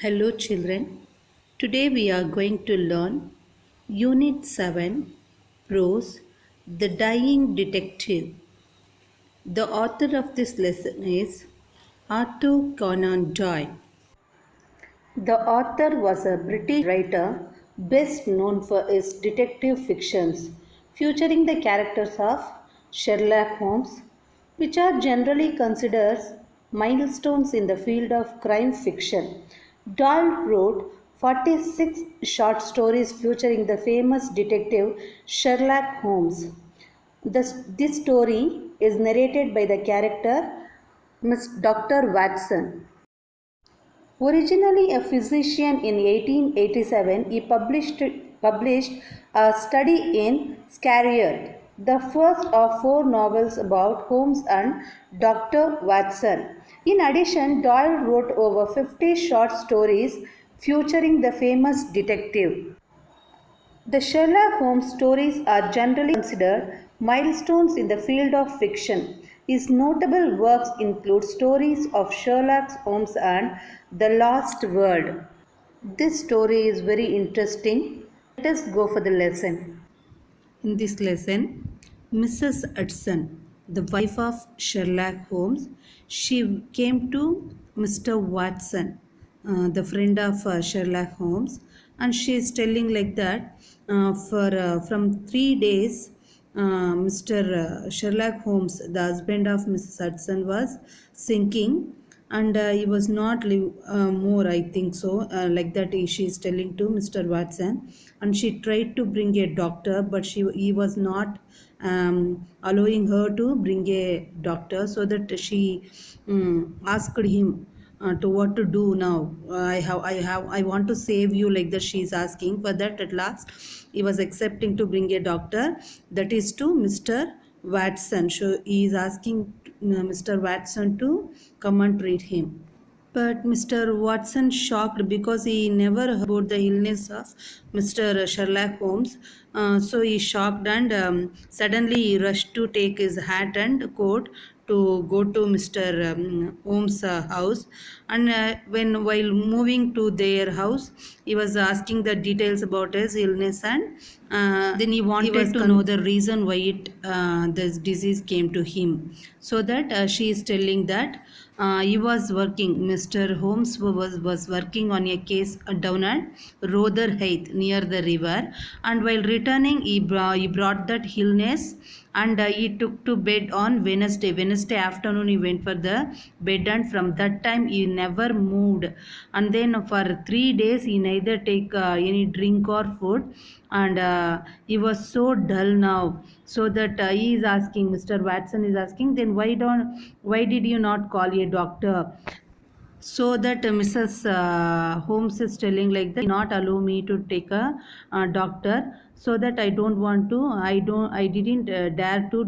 Hello children. Today we are going to learn Unit 7 Prose The Dying Detective. The author of this lesson is Arthur Conan Doyle. The author was a British writer best known for his detective fictions featuring the characters of Sherlock Holmes, which are generally considered milestones in the field of crime fiction. Doyle wrote 46 short stories featuring the famous detective Sherlock Holmes. This story is narrated by the character Miss Dr. Watson. Originally a physician in 1887, he published a study in Scariot, the first of four novels about Holmes and Dr. Watson. In addition, Doyle wrote over 50 short stories featuring the famous detective. The Sherlock Holmes stories are generally considered milestones in the field of fiction. His notable works include stories of Sherlock Holmes and The Lost World. This story is very interesting. Let us go for the lesson. In this lesson, Mrs. Hudson, the wife of Sherlock Holmes, she came to Mr. Watson, the friend of Sherlock Holmes, and she is telling like that for from 3 days. Mr. Sherlock Holmes, the husband of Mrs. Hudson, was sinking and he was not live more, I think so, like that she is telling to Mr. Watson, and she tried to bring a doctor, but he was not allowing her to bring a doctor, so that she asked him to what to do now. I want to save you, like that she is asking. For that, at last he was accepting to bring a doctor, that is to Mr. Watson. So he is asking Mr. Watson to come and treat him. But Mr. Watson shocked because he never heard about the illness of Mr. Sherlock Holmes. So he shocked and suddenly he rushed to take his hat and coat to go to Mr. Holmes' house. And when while moving to their house, he was asking the details about his illness, and then he wanted to know the reason why this disease came to him. So that she is telling that he was working, Mr. Holmes was working on a case down at Rotherhithe near the river, and while returning, he brought that illness, and he took to bed on Wednesday. Wednesday afternoon, he went for the bed, and from that time, he never moved. And then for 3 days, he neither take any drink or food, and he was so dull now, so that he is asking, Mr. Watson is asking, then why did you not call a doctor? So that Mrs. Holmes is telling like that, not allow me to take a doctor, so that I didn't dare to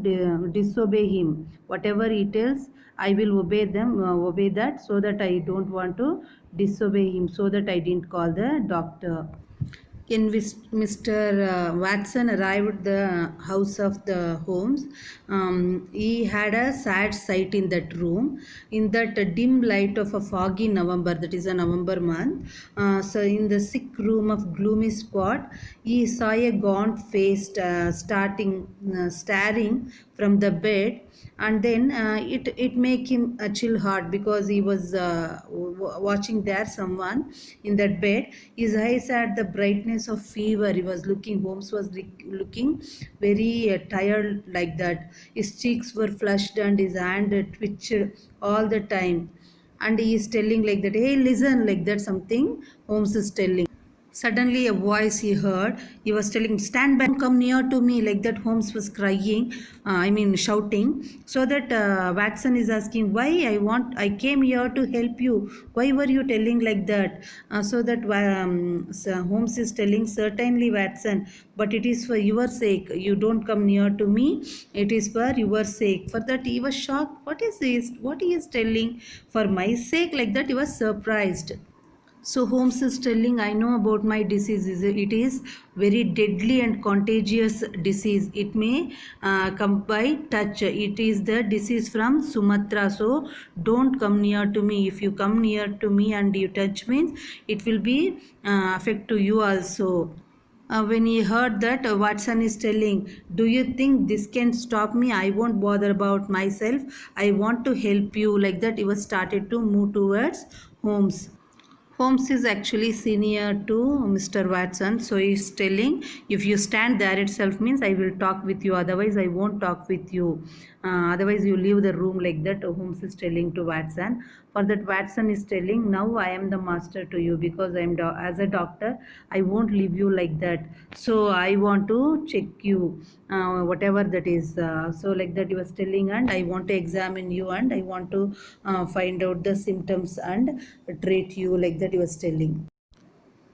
disobey him. Whatever he tells, I will obey that, so that I don't want to disobey him, so that I didn't call the doctor. In which Mr. Watson arrived at the house of the Holmes, he had a sad sight in that room, in that dim light of a foggy November, that is a November month. So in the sick room of gloomy spot, he saw a gaunt face staring from the bed, and then it make him a chill heart, because he was watching there someone in that bed. His eyes had the brightness of fever. He was looking, Holmes was looking very tired, like that. His cheeks were flushed and his hand twitched all the time, and he is telling like that, hey, listen, like that, something Holmes is telling. Suddenly, a voice he heard. He was telling, stand back, come near to me, like that. Holmes was crying, shouting. So that Watson is asking, why? I came here to help you. Why were you telling like that? So that so Holmes is telling, certainly, Watson, but it is for your sake. You don't come near to me. It is for your sake. For that, he was shocked. What is this? What he is telling? For my sake, like that, he was surprised. So Holmes is telling, I know about my disease. It is very deadly and contagious disease. It may come by touch. It is the disease from Sumatra. So don't come near to me. If you come near to me and you touch means it will be affect to you also. When he heard that, Watson is telling, do you think this can stop me? I won't bother about myself. I want to help you. Like that, he was started to move towards Holmes. Holmes is actually senior to Mr. Watson, so he's telling, if you stand there itself means I will talk with you, otherwise I won't talk with you. Otherwise you leave the room, like that Holmes is telling to Watson. For that Watson is telling, now I am the master to you because I am as a doctor I won't leave you like that. So I want to check you, whatever that is. So like that he was telling, and I want to examine you and I want to find out the symptoms and treat you, like that he was telling.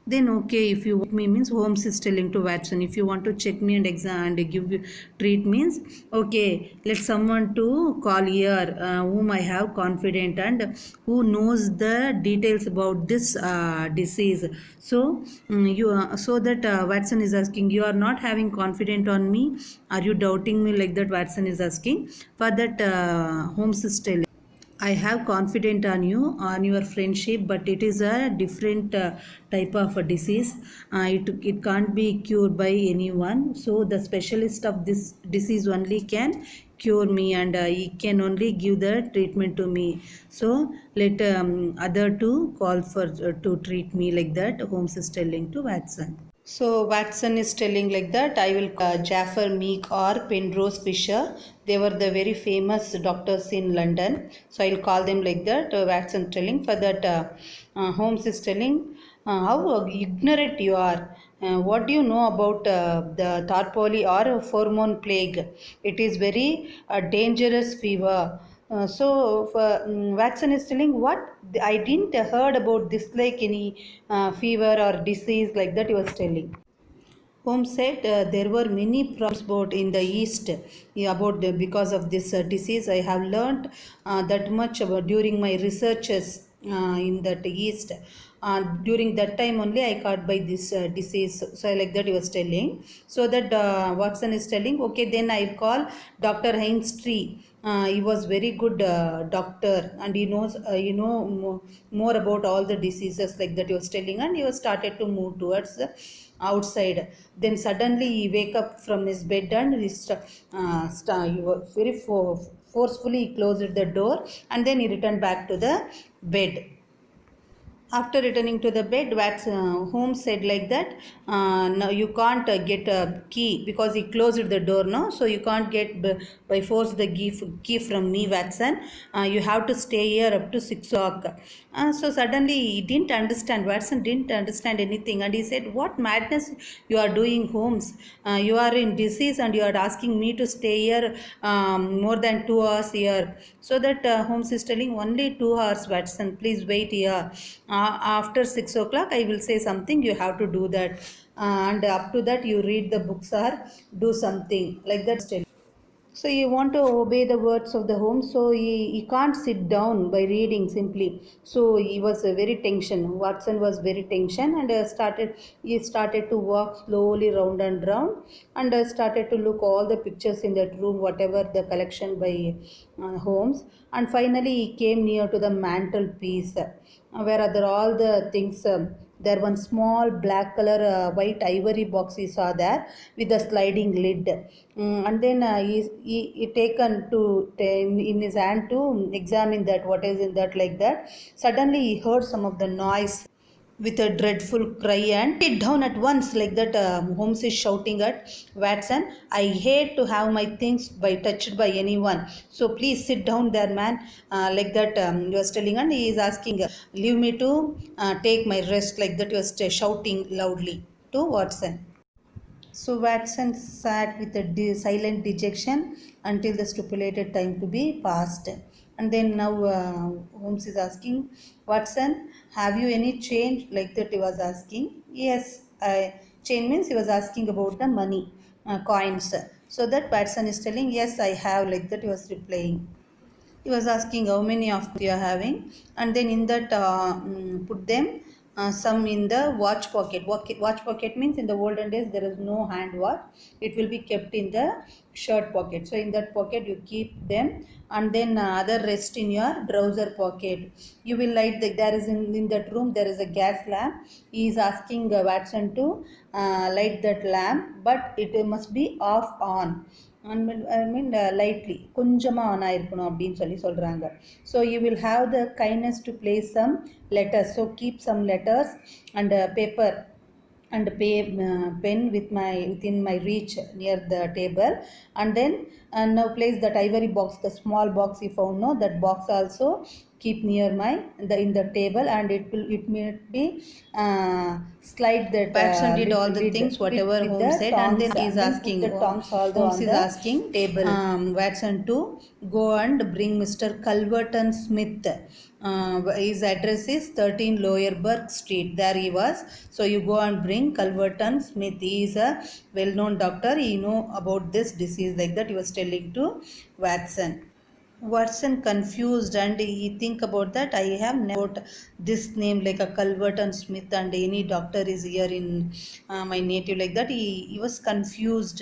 Then okay, if you want me means Holmes is telling to Watson, if you want to check me and exam and give you treat means okay, let someone to call here whom I have confident and who knows the details about this disease. So you so that Watson is asking, you are not having confidence on me, are you doubting me, like that Watson is asking. For that Holmes is telling, I have confidence on you, on your friendship, but it is a different type of a disease. It can't be cured by anyone. So the specialist of this disease only can cure me, and he can only give the treatment to me. So let other two call for to treat me, like that Holmes is telling to Watson. So Watson is telling like that, I will call Jaffer Meek or Penrose Fisher. They were the very famous doctors in London. So I'll call them like that. Watson telling. For that Holmes is telling, how ignorant you are. What do you know about the tarpoli or hormone plague? It is very dangerous fever. Watson is telling, what? I didn't heard about this like any fever or disease, like that he was telling. Holmes said there were many problems about in the East, about because of this disease. I have learned that much about during my researches in that East. During that time only I caught by this disease. So like that he was telling. So that Watson is telling, okay, then I'll call Dr. Heinz Tree. He was very good doctor, and he knows more about all the diseases, like that he was telling, and he was started to move towards outside. Then suddenly he wake up from his bed and he was very forcefully closed the door, and then he returned back to the bed. After returning to the bed, Holmes said like that, no, you can't get a key because he closed the door, no? So you can't get by force the key from me, Watson. You have to stay here up to 6 o'clock. So suddenly he didn't understand. Watson didn't understand anything, and he said, what madness you are doing, Holmes? You are in disease and you are asking me to stay here more than 2 hours here. So that Holmes is telling, only 2 hours, Watson. Please wait here. After 6 o'clock, I will say something. You have to do that. And up to that, you read the books or do something like that. So you want to obey the words of the home, so he can't sit down by reading simply. So he was very tension. Watson was very tension, and he started to walk slowly round and round, and started to look all the pictures in that room, whatever the collection by Holmes, and finally he came near to the mantelpiece, where are there all the things. There one small black color white ivory box he saw there with a sliding lid. And then he taken to in his hand to examine that what is in that, like that. Suddenly he heard some of the noise with a dreadful cry and sit down at once, like that. Holmes is shouting at Watson, I hate to have my things by touched by anyone, so please sit down there, man. Like that he was telling, and he is asking, leave me to take my rest, like that he was shouting loudly to Watson. So Watson sat with a silent dejection until the stipulated time to be passed. And then now Holmes is asking, Watson, have you any change? Like that he was asking. Yes, change means he was asking about the money, coins. So that Watson is telling, yes, I have, like that he was replying. He was asking how many of you are having, and then in that put them some in the watch pocket. Watch pocket means in the olden days there is no hand watch. It will be kept in the shirt pocket. So in that pocket you keep them, and then other rest in your trouser pocket. You will light there is in that room there is a gas lamp. He is asking Watson to light that lamp, but it must be off on. Lightly கொஞ்சமாக on ஆயிருக்கணும் அப்படின்னு சொல்கிறாங்க. So you will have the kindness to place some letters. So keep some letters and paper and pen within my reach near the table, and then now place that ivory box, the small box you found, no, that box also keep near in the table, and it may be slide that Patson did all the things whatever Holmes said, and then he is asking Holmes is asking table Watson to go and bring Mr. Culverton Smith. His address is 13 Lower Burke Street. There he was. So you go and bring Culverton Smith. He is a well-known doctor. He know about this disease, like that he was telling to Watson. Watson confused, and he think about that. I have never heard this name like a Culverton Smith, and any doctor is here in my native, like that. He was confused.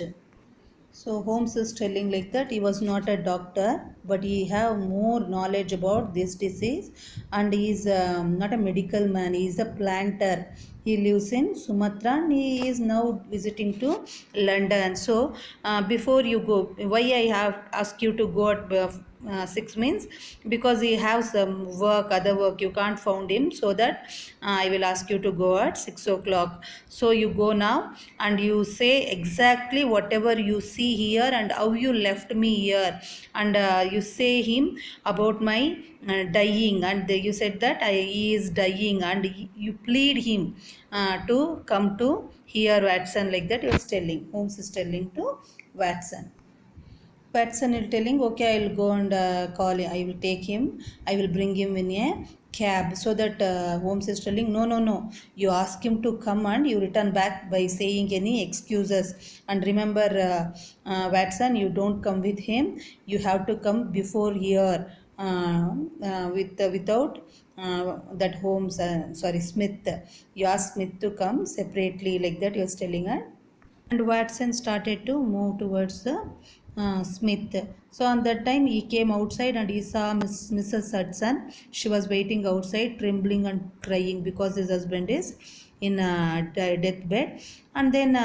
So Holmes is telling like that he was not a doctor, but he have more knowledge about this disease, and he is not a medical man. He is a planter. He lives in Sumatra, and he is now visiting to London. So before you go, why I have asked you to go at 6 means because he has some other work, you can't found him, so that I will ask you to go at 6 o'clock. So you go now and you say exactly whatever you see here and how you left me here, and you say him about my dying, and you said that he is dying, and you plead him to come to here, Watson, like that. Holmes is telling to Watson. Watson is telling, okay, I will go and call him. I will take him. I will bring him in a cab. So that Holmes is telling, no. You ask him to come and you return back by saying any excuses. And remember, Watson, you don't come with him. You have to come before here without that Holmes, Smith. You ask Smith to come separately, like that. You are telling her. And Watson started to move towards the Smith. So on that time he came outside and he saw Mrs. Hudson. She was waiting outside, trembling and crying because his husband is in a deathbed. And then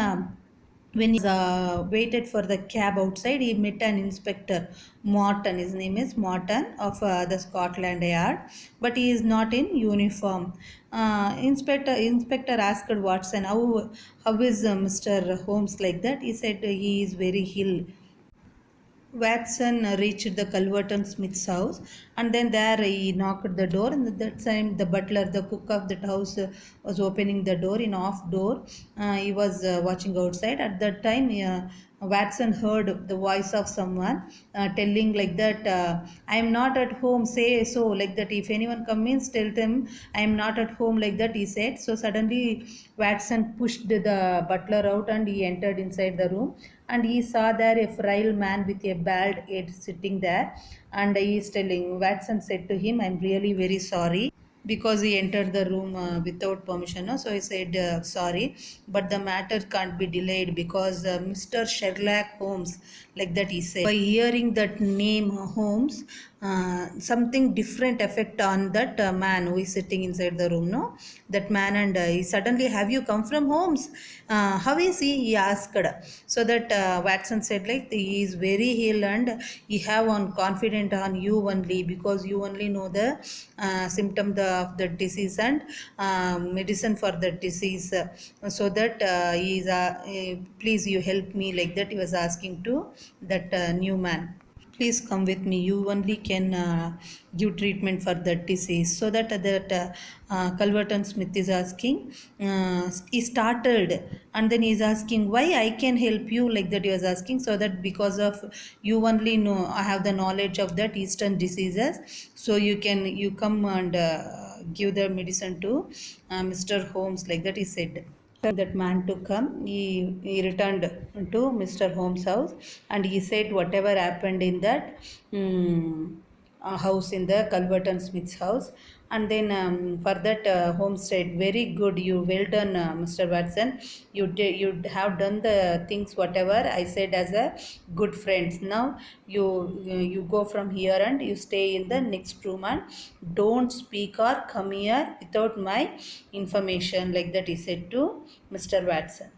when he waited for the cab outside, he met an inspector, Morton. His name is Morton of the Scotland Yard, but he is not in uniform. Inspector asked Watson, how is Mr. Holmes, like that? He said he is very ill. Watson reached the Culverton Smith's house, and then there he knocked the door, and at that time the butler, the cook of that house, was opening the door in off door. He was watching outside. At that time Watson heard the voice of someone telling like that, I am not at home, say so, like that. If anyone comes, tell them I am not at home, like that, he said. So suddenly Watson pushed the butler out and he entered inside the room, and he saw there a frail man with a bald head sitting there, and he is telling, Watson said to him, I am really very sorry, because he entered the room without permission. No? So he said, sorry, but the matter can't be delayed because Mr. Sherlock Holmes, like that he said. By hearing that name Holmes, something different effect on that man who is sitting inside the room, no? That man, and he suddenly, have you come from Holmes? How is he asked. So that Watson said like, he is very ill and he have on confident on you only, because you only know the symptom of the disease and medicine for the disease, so that he is please you help me, like that he was asking to that new man. Please come with me, you only can give treatment for that disease. So that Culverton Smith is asking, he started, and then he is asking, why I can help you, like that he was asking. So that because of you only know, I have the knowledge of that eastern diseases, so you come and give the medicine to Mr. Holmes, like that he said. That man to come, he returned to Mr. Holmes' house, and he said whatever happened in that house, in the Culverton Smith's house. And then for that Holmes said, very good, you well done, Mr. Watson. You have done the things whatever I said as a good friends. Now you go from here and you stay in the next room and don't speak or come here without my information, like that he said to Mr. Watson.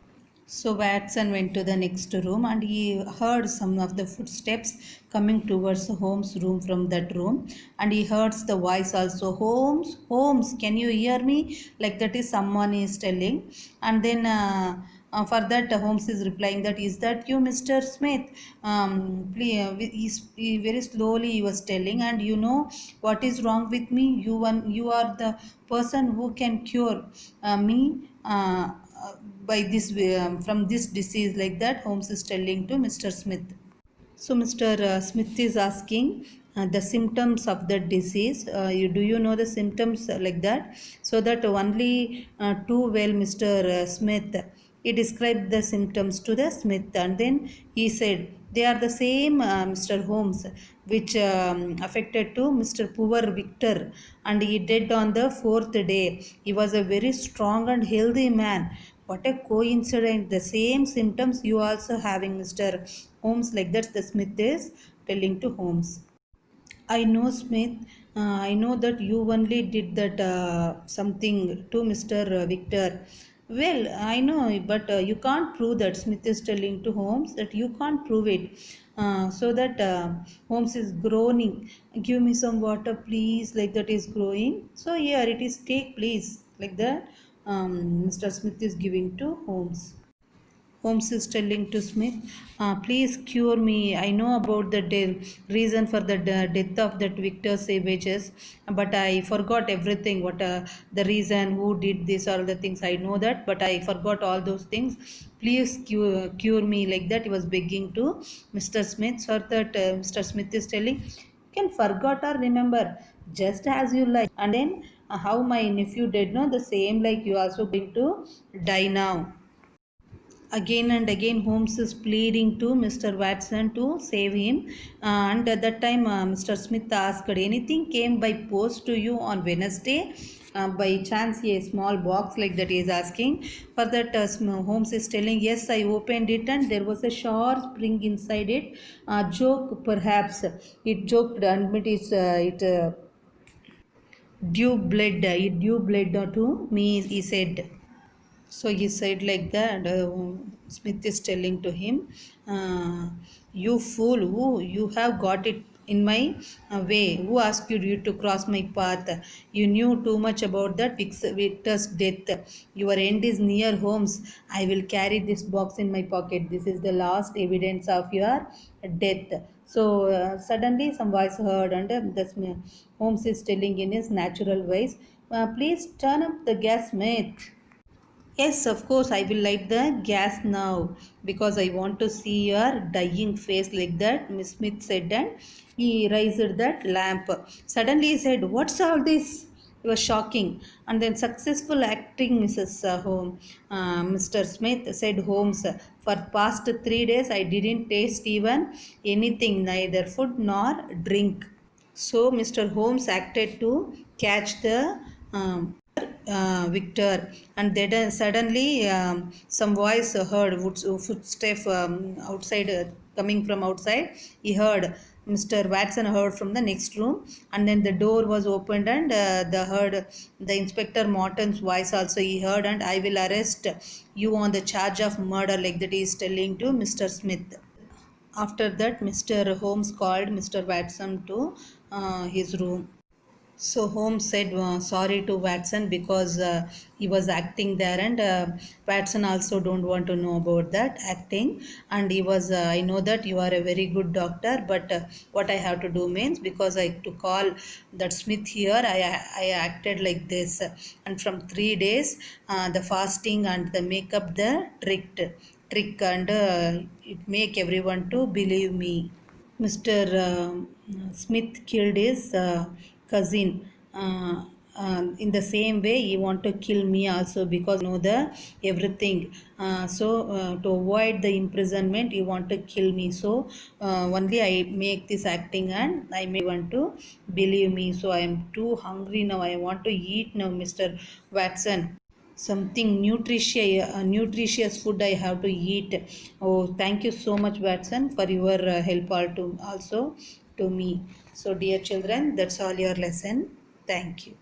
So Watson went to the next room and he heard some of the footsteps coming towards Holmes' room from that room. And he heard the voice also, Holmes, Holmes, can you hear me? Like that is someone is telling. And then for that Holmes is replying that, is that you, Mr. Smith? Please, very slowly he was telling, and you know what is wrong with me? You are the person who can cure me. By this from this disease, like that Holmes is telling to Mr. Smith. So Mr. Smith is asking the symptoms of the disease. Do you know the symptoms like that? So that only too well Mr. Smith, he described the symptoms to the Smith, and then he said they are the same, Mr. Holmes, which affected to Mr. Poor Victor, and he died on the fourth day. He was a very strong and healthy man. What a coincidence! The same symptoms you also having, Mr. Holmes, like that the Smith is telling to Holmes. I know, Smith. I know that you only did that something to Mr. Victor. Well, I know, but you can't prove that. Smith is telling to Holmes that you can't prove it. So that Holmes is groaning. Give me some water, please. Like that is growing. So here it is. Take, please. Like that, Mr. Smith is giving to Holmes. Holmes is telling to Smith, please cure me. I know about the reason for the death of that Victor Savages, but I forgot everything. What the reason, who did this, all the things I know that, but I forgot all those things. Please cure me, like that. He was begging to Mr. Smith. So that Mr. Smith is telling, you can forget or remember just as you like. And then how my nephew did, know the same, like you also going to die now. Again and again Holmes is pleading to Mr. Watson to save him, and at that time Mr. Smith asked, anything came by post to you on Wednesday? By chance a small box, like that he is asking. For that Holmes is telling, yes, I opened it and there was a sharp spring inside it. Joke perhaps, it joked, and it due blood to me, he said. So he said like that. Smith is telling to him, you fool, who you have got it in my way. Who asked you to cross my path? You knew too much about that Victor's death. Your end is near, Holmes. I will carry this box in my pocket. This is the last evidence of your death. So suddenly some voice heard, and Holmes is telling in his natural voice, please turn up the gas, Smith. Yes, of course, I will light the gas now because I want to see your dying face, like that, Miss Smith said, and he raised that lamp. Suddenly he said, what's all this? It was shocking. And then successful acting, Mrs. Mr. Smith, said Holmes. For past 3 days I didn't taste even anything, neither food nor drink. So Mr. Holmes acted to catch the Victor, and then suddenly some voice heard, footstep outside, coming from outside. He heard, Mr. Watson heard from the next room, and then the door was opened, and the Inspector Morton's voice also he heard, and I will arrest you on the charge of murder, like that he is telling to Mr. Smith. After that, Mr. Holmes called Mr. Watson to his room. So Holmes said sorry to Watson because he was acting there, and Watson also don't want to know about that acting. And he was, I know that you are a very good doctor, but what I have to do means, because I to call that Smith here, I acted like this, and from 3 days the fasting and the makeup the trick, and it make everyone to believe me. Mr. Smith killed his cousin. in the same way he want to kill me also, because know the everything. To avoid the imprisonment he want to kill me. So only I make this acting and I may want to believe me. So I am too hungry now, I want to eat now, Mr. Watson. Something nutritious food I have to eat. Oh, thank you so much, Watson, for your help also to me. So dear children, that's all your lesson. Thank you.